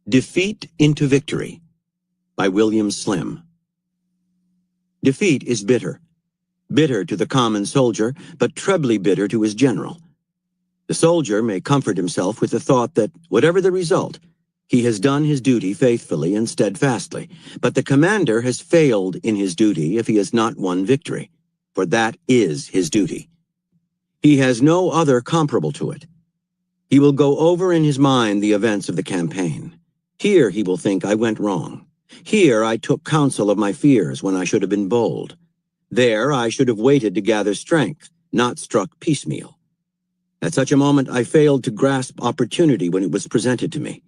Defeat into Victory by William Slim. Defeat is bitter. Bitter to the common soldier, but trebly bitter to his general. The soldier may comfort himself with the thought that, whatever the result, he has done his duty faithfully and steadfastly, but the commander has failed in his duty if he has not won victory, for that is his duty. He has no other comparable to it. He will go over in his mind the events of the campaign. Here he will think, I went wrong. Here I took counsel of my fears when I should have been bold. There I should have waited to gather strength, not struck piecemeal. At such a moment I failed to grasp opportunity when it was presented to me.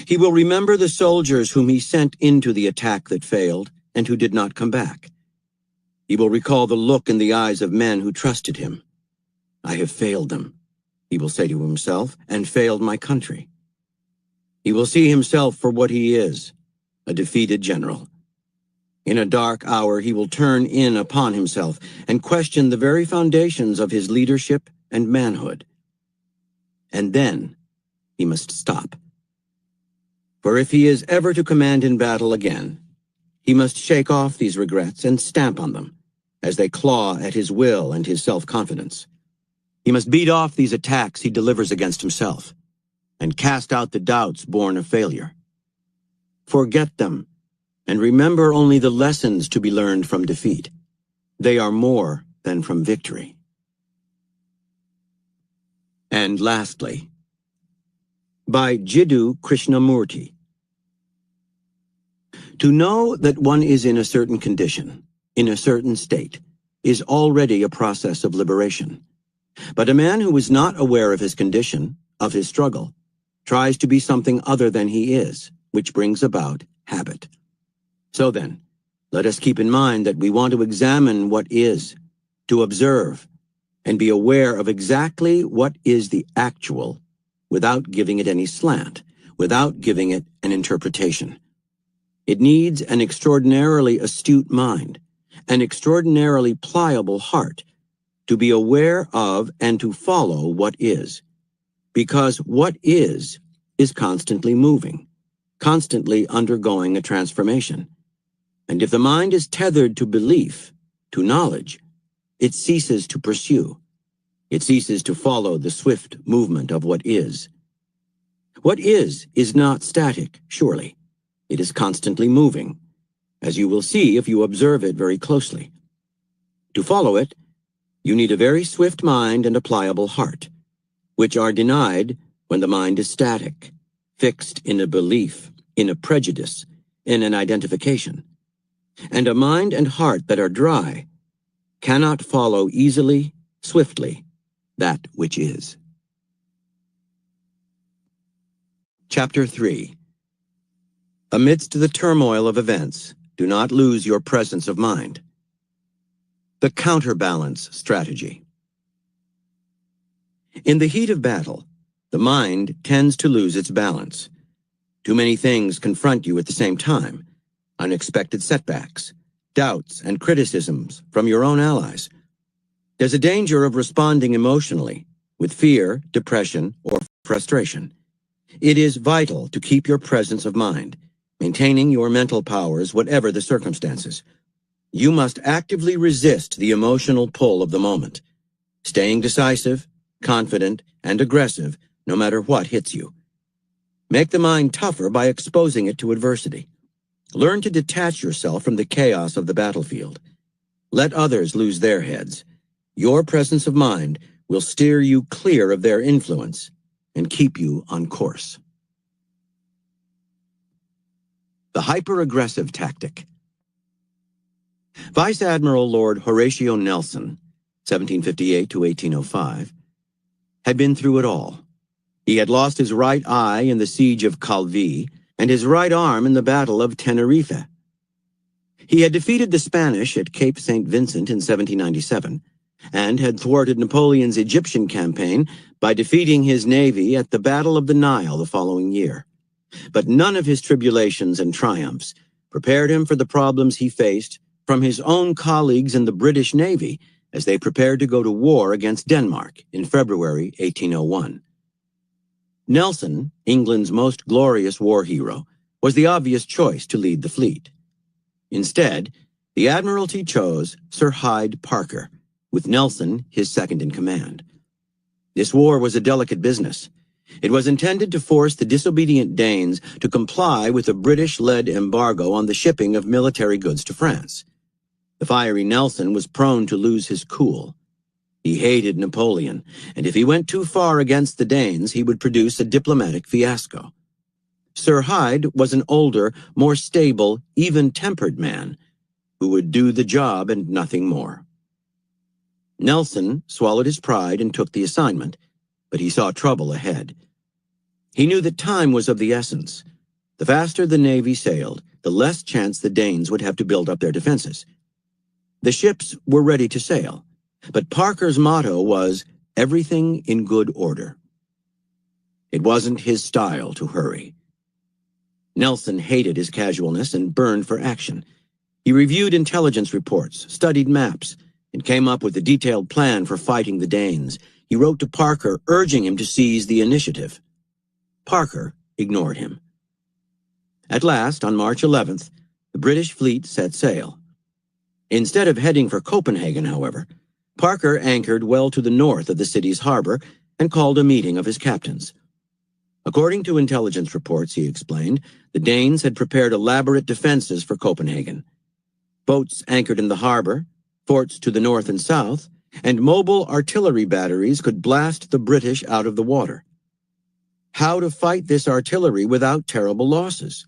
He will remember the soldiers whom he sent into the attack that failed and who did not come back. He will recall the look in the eyes of men who trusted him. I have failed them, he will say to himself, and failed my country. He will see himself for what he is, a defeated general. In a dark hour he will turn in upon himself and question the very foundations of his leadership and manhood. And then he must stop. For if he is ever to command in battle again, he must shake off these regrets and stamp on them, as they claw at his will and his self-confidence. He must beat off these attacks he delivers against himself, and cast out the doubts born of failure. Forget them, and remember only the lessons to be learned from defeat. They are more than from victory. And lastly, by Jiddu Krishnamurti. To know that one is in a certain condition, in a certain state, is already a process of liberation. But a man who is not aware of his condition, of his struggle, tries to be something other than he is, which brings about habit. So then, let us keep in mind that we want to examine what is, to observe, and be aware of exactly what is the actual, without giving it any slant, without giving it an interpretation. It needs an extraordinarily astute mind, an extraordinarily pliable heart, to be aware of and to follow what is. Because what is constantly moving, constantly undergoing a transformation. And if the mind is tethered to belief, to knowledge, it ceases to pursue. It ceases to follow the swift movement of what is. What is not static, surely. It is constantly moving, as you will see if you observe it very closely. To follow it, you need a very swift mind and a pliable heart, which are denied when the mind is static, fixed in a belief, in a prejudice, in an identification. And a mind and heart that are dry cannot follow easily, swiftly, that which is. Chapter 3. Amidst the turmoil of events, do not lose your presence of mind. The counterbalance strategy. In the heat of battle, the mind tends to lose its balance. Too many things confront you at the same time. Unexpected setbacks, doubts, and criticisms from your own allies. There's a danger of responding emotionally, with fear, depression, or frustration. It is vital to keep your presence of mind, maintaining your mental powers whatever the circumstances. You must actively resist the emotional pull of the moment, staying decisive, confident, and aggressive no matter what hits you. Make the mind tougher by exposing it to adversity. Learn to detach yourself from the chaos of the battlefield. Let others lose their heads. Your presence of mind will steer you clear of their influence and keep you on course. The hyper-aggressive tactic. Vice Admiral Lord Horatio Nelson, 1758 to 1805, had been through it all. He had lost his right eye in the siege of Calvi and his right arm in the Battle of Tenerife. He had defeated the Spanish at Cape St. Vincent in 1797 and had thwarted Napoleon's Egyptian campaign by defeating his navy at the Battle of the Nile the following year. But none of his tribulations and triumphs prepared him for the problems he faced from his own colleagues in the British Navy as they prepared to go to war against Denmark in February 1801. Nelson, England's most glorious war hero, was the obvious choice to lead the fleet. Instead, the Admiralty chose Sir Hyde Parker, with Nelson his second-in-command. This war was a delicate business. It was intended to force the disobedient Danes to comply with a British-led embargo on the shipping of military goods to France. The fiery Nelson was prone to lose his cool. He hated Napoleon, and if he went too far against the Danes, he would produce a diplomatic fiasco. Sir Hyde was an older, more stable, even-tempered man who would do the job and nothing more. Nelson swallowed his pride and took the assignment, but he saw trouble ahead. He knew that time was of the essence. The faster the Navy sailed, the less chance the Danes would have to build up their defenses. The ships were ready to sail, but Parker's motto was, "Everything in good order." It wasn't his style to hurry. Nelson hated his casualness and burned for action. He reviewed intelligence reports, studied maps, and came up with a detailed plan for fighting the Danes. He wrote to Parker, urging him to seize the initiative. Parker ignored him. At last, on March 11th, the British fleet set sail. Instead of heading for Copenhagen, however, Parker anchored well to the north of the city's harbor and called a meeting of his captains. According to intelligence reports, he explained, the Danes had prepared elaborate defenses for Copenhagen. Boats anchored in the harbor, forts to the north and south, and mobile artillery batteries could blast the British out of the water. How to fight this artillery without terrible losses?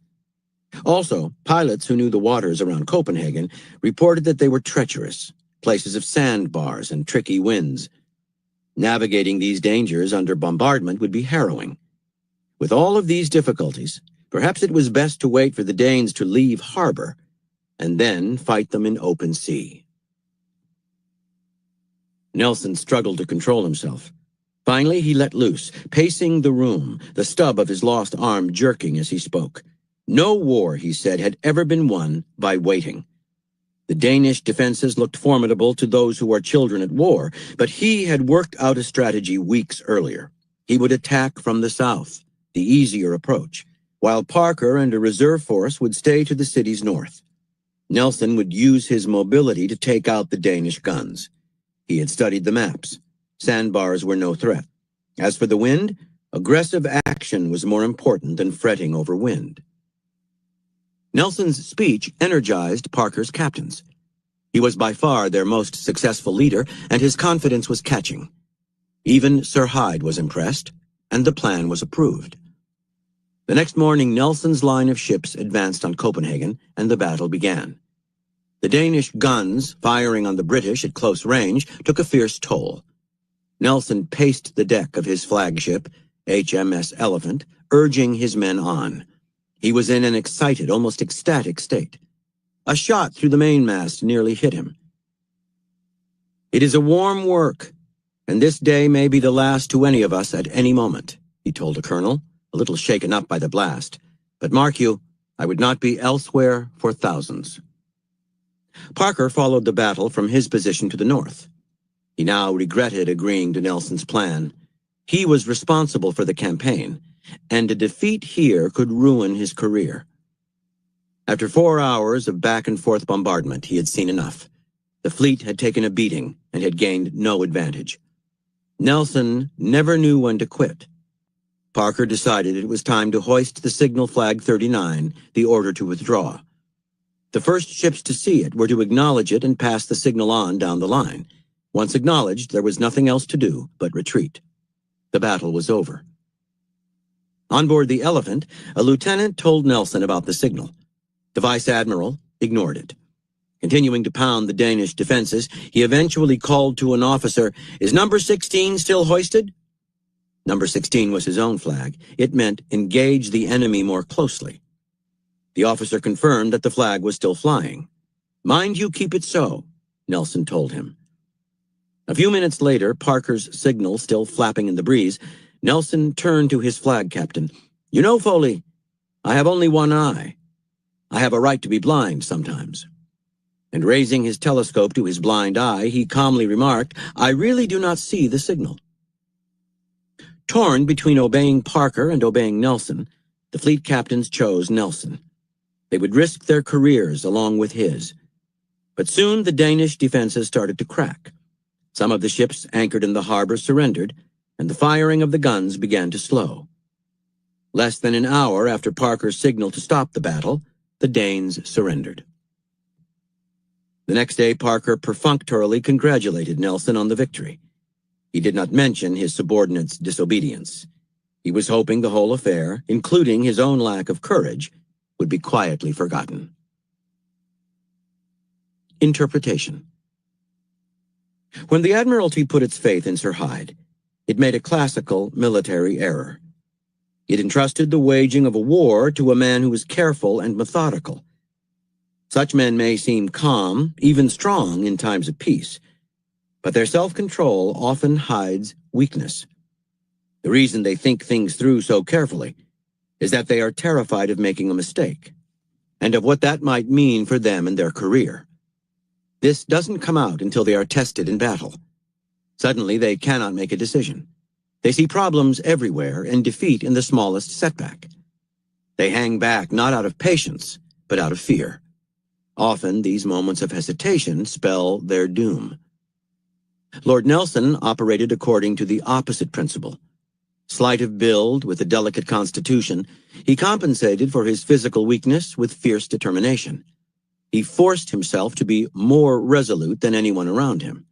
Also, pilots who knew the waters around Copenhagen reported that they were treacherous, places of sandbars and tricky winds. Navigating these dangers under bombardment would be harrowing. With all of these difficulties, perhaps it was best to wait for the Danes to leave harbor and then fight them in open sea. Nelson struggled to control himself. Finally, he let loose, pacing the room, the stub of his lost arm jerking as he spoke. No war, he said, had ever been won by waiting. The Danish defenses looked formidable to those who are children at war, but he had worked out a strategy weeks earlier. He would attack from the south, the easier approach, while Parker and a reserve force would stay to the city's north. Nelson would use his mobility to take out the Danish guns. He had studied the maps. Sandbars were no threat. As for the wind, aggressive action was more important than fretting over wind. Nelson's speech energized Parker's captains. He was by far their most successful leader, and his confidence was catching. Even Sir Hyde was impressed, and the plan was approved. The next morning, Nelson's line of ships advanced on Copenhagen, and the battle began. The Danish guns, firing on the British at close range, took a fierce toll. Nelson paced the deck of his flagship, HMS Elephant, urging his men on. He was in an excited, almost ecstatic state. A shot through the mainmast nearly hit him. "It is a warm work, and this day may be the last to any of us at any moment," he told a colonel, a little shaken up by the blast. "But mark you, I would not be elsewhere for thousands." Parker followed the battle from his position to the north. He now regretted agreeing to Nelson's plan. He was responsible for the campaign, and a defeat here could ruin his career. After 4 hours of back-and-forth bombardment, he had seen enough. The fleet had taken a beating and had gained no advantage. Nelson never knew when to quit. Parker decided it was time to hoist the signal flag 39, the order to withdraw. The first ships to see it were to acknowledge it and pass the signal on down the line. Once acknowledged, there was nothing else to do but retreat. The battle was over. On board the Elephant, a lieutenant told Nelson about the signal. The vice admiral ignored it. Continuing to pound the Danish defenses, he eventually called to an officer, "Is number 16 still hoisted?" Number 16 was his own flag. It meant engage the enemy more closely. The officer confirmed that the flag was still flying. "Mind you keep it so," Nelson told him. A few minutes later, Parker's signal still flapping in the breeze, Nelson turned to his flag captain. "You know, Foley, I have only one eye. I have a right to be blind sometimes." And raising his telescope to his blind eye, he calmly remarked, "I really do not see the signal." Torn between obeying Parker and obeying Nelson, the fleet captains chose Nelson. They would risk their careers along with his. But soon the Danish defenses started to crack. Some of the ships anchored in the harbor surrendered, and the firing of the guns began to slow. Less than an hour after Parker's signal to stop the battle, the Danes surrendered. The next day, Parker perfunctorily congratulated Nelson on the victory. He did not mention his subordinate's disobedience. He was hoping the whole affair, including his own lack of courage, would be quietly forgotten. Interpretation. When the Admiralty put its faith in Sir Hyde, it made a classical military error. It entrusted the waging of a war to a man who was careful and methodical. Such men may seem calm, even strong in times of peace, but their self-control often hides weakness. The reason they think things through so carefully is that they are terrified of making a mistake, and of what that might mean for them and their career. This doesn't come out until they are tested in battle. Suddenly, they cannot make a decision. They see problems everywhere and defeat in the smallest setback. They hang back not out of patience, but out of fear. Often, these moments of hesitation spell their doom. Lord Nelson operated according to the opposite principle. Slight of build, with a delicate constitution, he compensated for his physical weakness with fierce determination. He forced himself to be more resolute than anyone around him.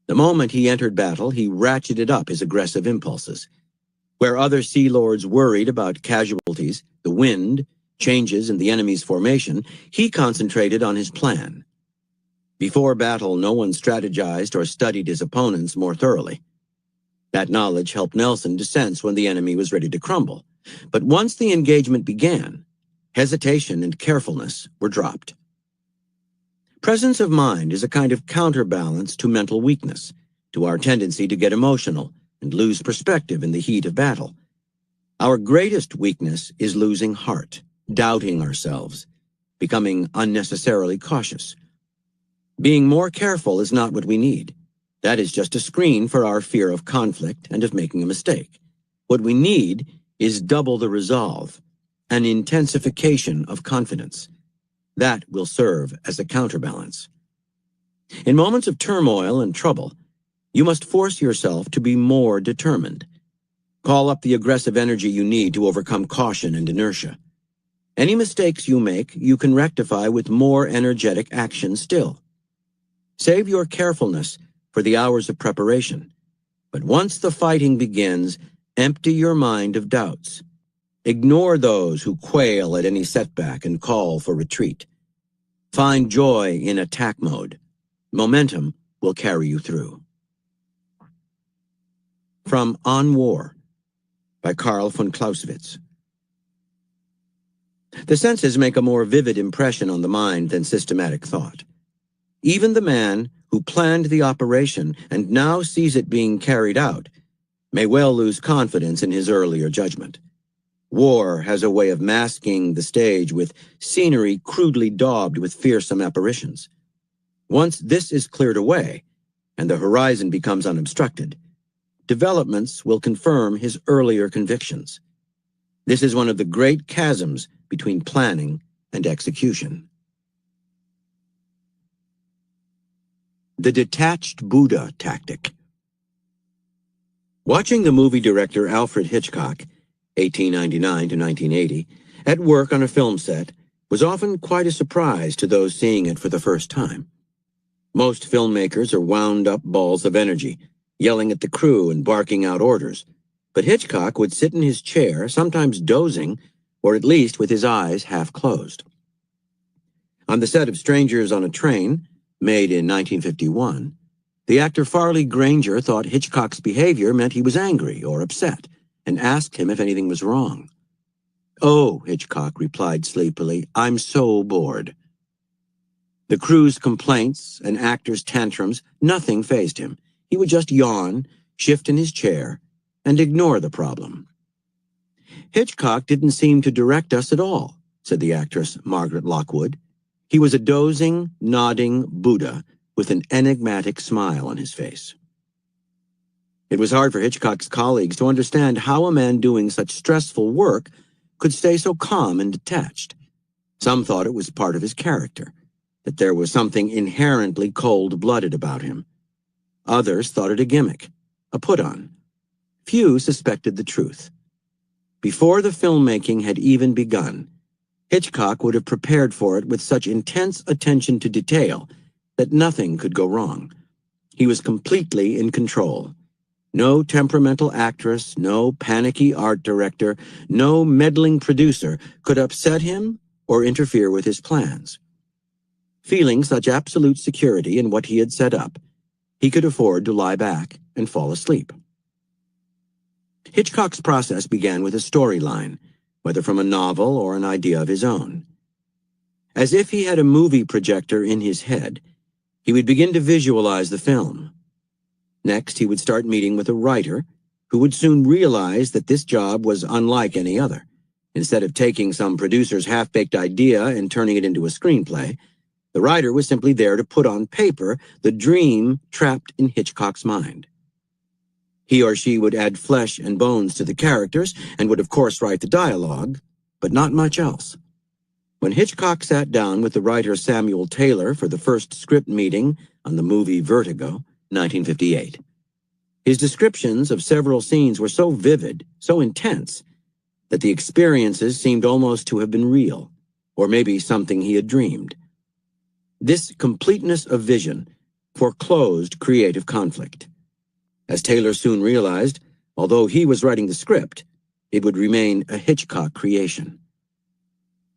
The moment he entered battle, he ratcheted up his aggressive impulses. Where other sea lords worried about casualties, the wind, changes in the enemy's formation, he concentrated on his plan. Before battle, no one strategized or studied his opponents more thoroughly. That knowledge helped Nelson to sense when the enemy was ready to crumble. But once the engagement began, hesitation and carefulness were dropped. Presence of mind is a kind of counterbalance to mental weakness, to our tendency to get emotional and lose perspective in the heat of battle. Our greatest weakness is losing heart, doubting ourselves, becoming unnecessarily cautious. Being more careful is not what we need. That is just a screen for our fear of conflict and of making a mistake. What we need is double the resolve, an intensification of confidence. That will serve as a counterbalance. In moments of turmoil and trouble, you must force yourself to be more determined. Call up the aggressive energy you need to overcome caution and inertia. Any mistakes you make, you can rectify with more energetic action still. Save your carefulness for the hours of preparation. But once the fighting begins, empty your mind of doubts. Ignore those who quail at any setback and call for retreat. Find joy in attack mode. Momentum will carry you through. From On War, by Karl von Clausewitz. The senses make a more vivid impression on the mind than systematic thought. Even the man who planned the operation and now sees it being carried out may well lose confidence in his earlier judgment. War has a way of masking the stage with scenery crudely daubed with fearsome apparitions. Once this is cleared away, and the horizon becomes unobstructed, developments will confirm his earlier convictions. This is one of the great chasms between planning and execution. The detached Buddha tactic. Watching the movie director Alfred Hitchcock, 1899 to 1980, at work on a film set was often quite a surprise to those seeing it for the first time. Most filmmakers are wound-up balls of energy, yelling at the crew and barking out orders, but Hitchcock would sit in his chair, sometimes dozing, or at least with his eyes half closed. On the set of Strangers on a Train, made in 1951, the actor Farley Granger thought Hitchcock's behavior meant he was angry or upset, and asked him if anything was wrong. "Oh," Hitchcock replied sleepily, "I'm so bored." The crew's complaints and actors' tantrums, nothing fazed him. He would just yawn, shift in his chair, and ignore the problem. "Hitchcock didn't seem to direct us at all," said the actress Margaret Lockwood. "He was a dozing, nodding Buddha with an enigmatic smile on his face." It was hard for Hitchcock's colleagues to understand how a man doing such stressful work could stay so calm and detached. Some thought it was part of his character, that there was something inherently cold-blooded about him. Others thought it a gimmick, a put-on. Few suspected the truth. Before the filmmaking had even begun, Hitchcock would have prepared for it with such intense attention to detail that nothing could go wrong. He was completely in control. No temperamental actress, no panicky art director, no meddling producer could upset him or interfere with his plans. Feeling such absolute security in what he had set up, he could afford to lie back and fall asleep. Hitchcock's process began with a storyline, whether from a novel or an idea of his own. As if he had a movie projector in his head, he would begin to visualize the film. Next, he would start meeting with a writer who would soon realize that this job was unlike any other. Instead of taking some producer's half-baked idea and turning it into a screenplay, the writer was simply there to put on paper the dream trapped in Hitchcock's mind. He or she would add flesh and bones to the characters and would of course write the dialogue, but not much else. When Hitchcock sat down with the writer Samuel Taylor for the first script meeting on the movie Vertigo, 1958, his descriptions of several scenes were so vivid, so intense, that the experiences seemed almost to have been real, or maybe something he had dreamed. This completeness of vision foreclosed creative conflict. As Taylor soon realized, although he was writing the script, it would remain a Hitchcock creation.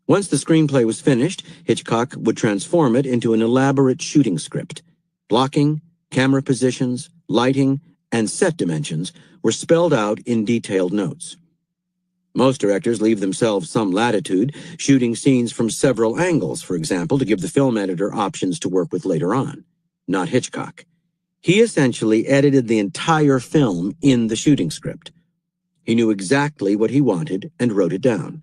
Once the screenplay was finished, Hitchcock would transform it into an elaborate shooting script. Blocking, camera positions, lighting, and set dimensions were spelled out in detailed notes. Most directors leave themselves some latitude, shooting scenes from several angles, for example, to give the film editor options to work with later on. Not Hitchcock. He essentially edited the entire film in the shooting script. He knew exactly what he wanted and wrote it down.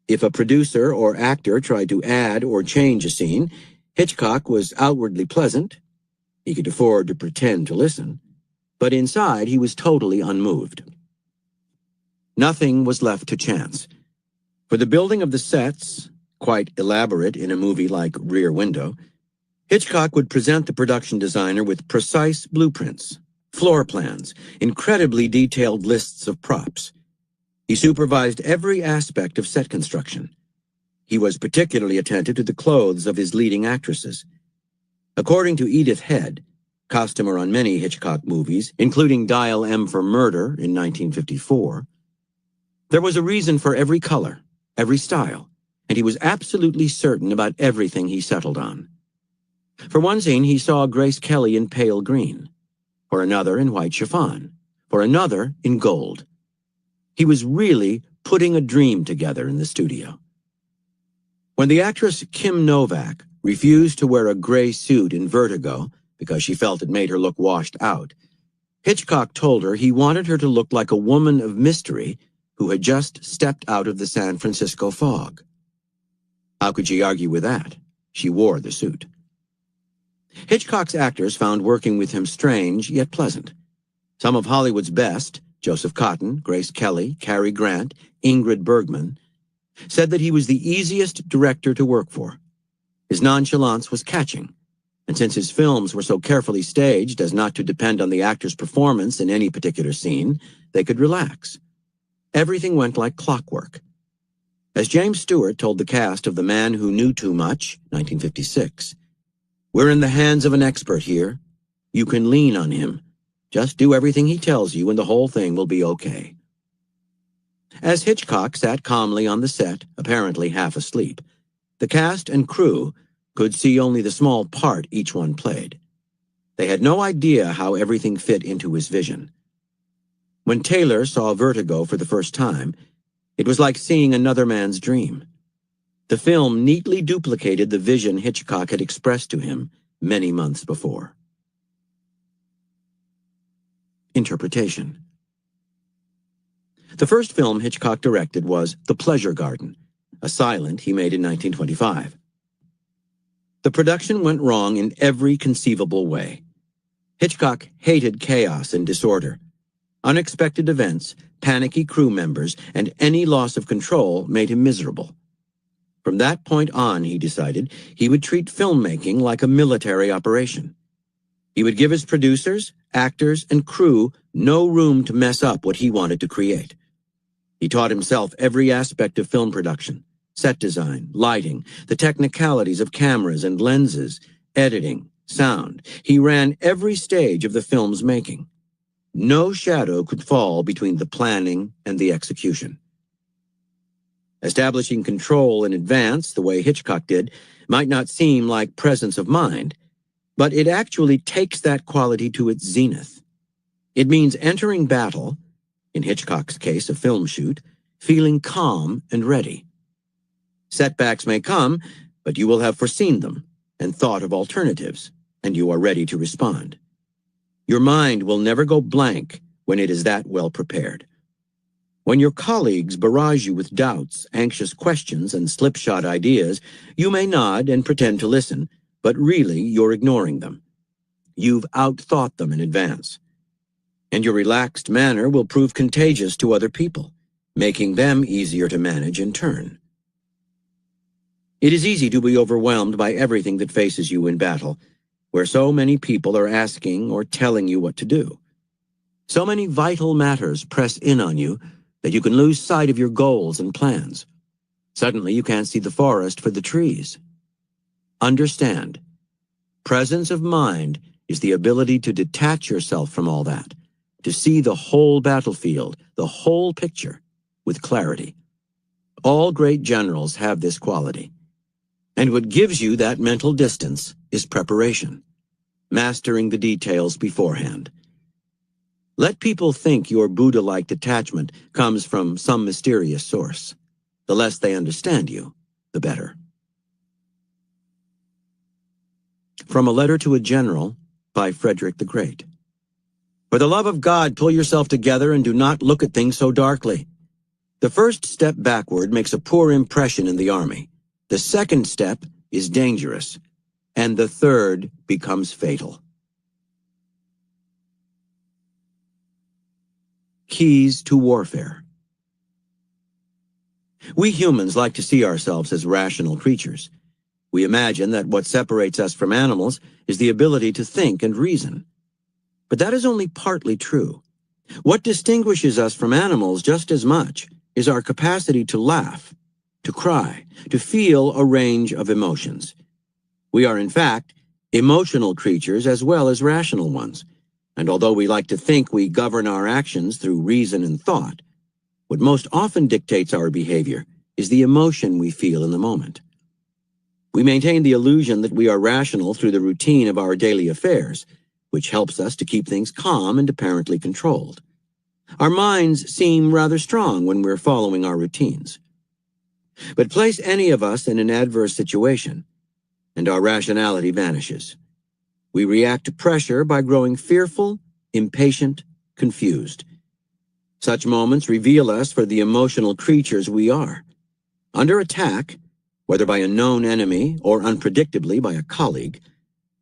If a producer or actor tried to add or change a scene, Hitchcock was outwardly pleasant. He could afford to pretend to listen, but inside he was totally unmoved. Nothing was left to chance. For the building of the sets, quite elaborate in a movie like Rear Window, Hitchcock would present the production designer with precise blueprints, floor plans, incredibly detailed lists of props. He supervised every aspect of set construction. He was particularly attentive to the clothes of his leading actresses. According to Edith Head, costumer on many Hitchcock movies, including Dial M for Murder in 1954, there was a reason for every color, every style, and he was absolutely certain about everything he settled on. For one scene, he saw Grace Kelly in pale green, for another in white chiffon, for another in gold. He was really putting a dream together in the studio. When the actress Kim Novak refused to wear a gray suit in Vertigo because she felt it made her look washed out, Hitchcock told her he wanted her to look like a woman of mystery who had just stepped out of the San Francisco fog. How could she argue with that? She wore the suit. Hitchcock's actors found working with him strange yet pleasant. Some of Hollywood's best, Joseph Cotten, Grace Kelly, Cary Grant, Ingrid Bergman, said that he was the easiest director to work for. His nonchalance was catching, and since his films were so carefully staged as not to depend on the actor's performance in any particular scene, they could relax. Everything went like clockwork. As James Stewart told the cast of The Man Who Knew Too Much, 1956, "We're in the hands of an expert here. You can lean on him. Just do everything he tells you and the whole thing will be okay." As Hitchcock sat calmly on the set, apparently half asleep, the cast and crew could see only the small part each one played. They had no idea how everything fit into his vision. When Taylor saw Vertigo for the first time, it was like seeing another man's dream. The film neatly duplicated the vision Hitchcock had expressed to him many months before. Interpretation. The first film Hitchcock directed was The Pleasure Garden, a silent he made in 1925. The production went wrong in every conceivable way. Hitchcock hated chaos and disorder. Unexpected events, panicky crew members, and any loss of control made him miserable. From that point on, he decided, he would treat filmmaking like a military operation. He would give his producers, actors, and crew no room to mess up what he wanted to create. He taught himself every aspect of film production: set design, lighting, the technicalities of cameras and lenses, editing, sound. He ran every stage of the film's making. No shadow could fall between the planning and the execution. Establishing control in advance, the way Hitchcock did, might not seem like presence of mind, but it actually takes that quality to its zenith. It means entering battle, in Hitchcock's case a film shoot, feeling calm and ready. Setbacks may come, but you will have foreseen them and thought of alternatives, and you are ready to respond. Your mind will never go blank when it is that well prepared. When your colleagues barrage you with doubts, anxious questions, and slipshod ideas, you may nod and pretend to listen, but really you're ignoring them. You've outthought them in advance. And your relaxed manner will prove contagious to other people, making them easier to manage in turn. It is easy to be overwhelmed by everything that faces you in battle, where so many people are asking or telling you what to do. So many vital matters press in on you that you can lose sight of your goals and plans. Suddenly you can't see the forest for the trees. Understand, presence of mind is the ability to detach yourself from all that, to see the whole battlefield, the whole picture, with clarity. All great generals have this quality. And what gives you that mental distance is preparation, mastering the details beforehand. Let people think your Buddha-like detachment comes from some mysterious source. The less they understand you, the better. From a Letter to a General by Frederick the Great. For the love of God, pull yourself together and do not look at things so darkly. The first step backward makes a poor impression in the army. The second step is dangerous, and the third becomes fatal. Keys to warfare. We humans like to see ourselves as rational creatures. We imagine that what separates us from animals is the ability to think and reason. But that is only partly true. What distinguishes us from animals just as much is our capacity to laugh, to cry, to feel a range of emotions. We are, in fact, emotional creatures as well as rational ones. And although we like to think we govern our actions through reason and thought, what most often dictates our behavior is the emotion we feel in the moment. We maintain the illusion that we are rational through the routine of our daily affairs, which helps us to keep things calm and apparently controlled. Our minds seem rather strong when we're following our routines. But place any of us in an adverse situation, and our rationality vanishes. We react to pressure by growing fearful, impatient, confused. Such moments reveal us for the emotional creatures we are. Under attack, whether by a known enemy or unpredictably by a colleague,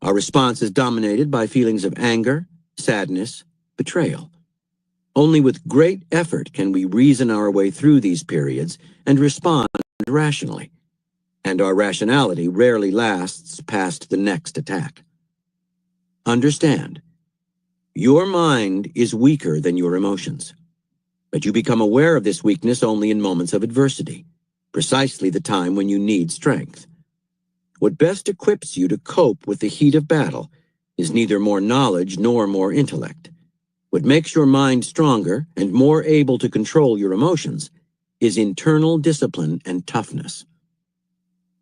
our response is dominated by feelings of anger, sadness, betrayal. Only with great effort can we reason our way through these periods and respond rationally, and our rationality rarely lasts past the next attack. Understand, your mind is weaker than your emotions, but you become aware of this weakness only in moments of adversity, precisely the time when you need strength. What best equips you to cope with the heat of battle is neither more knowledge nor more intellect. What makes your mind stronger and more able to control your emotions is internal discipline and toughness.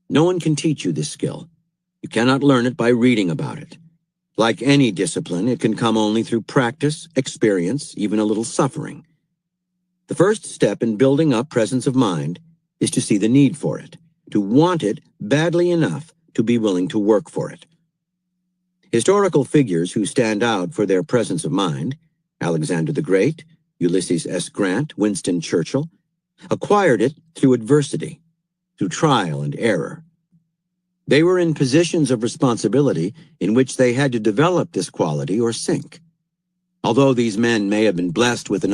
No one can teach you this skill. You cannot learn it by reading about it. Like any discipline, it can come only through practice, experience, even a little suffering. The first step in building up presence of mind is to see the need for it, to want it badly enough to be willing to work for it. Historical figures who stand out for their presence of mind, Alexander the Great, Ulysses S. Grant, Winston Churchill, acquired it through adversity, through trial and error. They were in positions of responsibility in which they had to develop this quality or sink. Although these men may have been blessed with an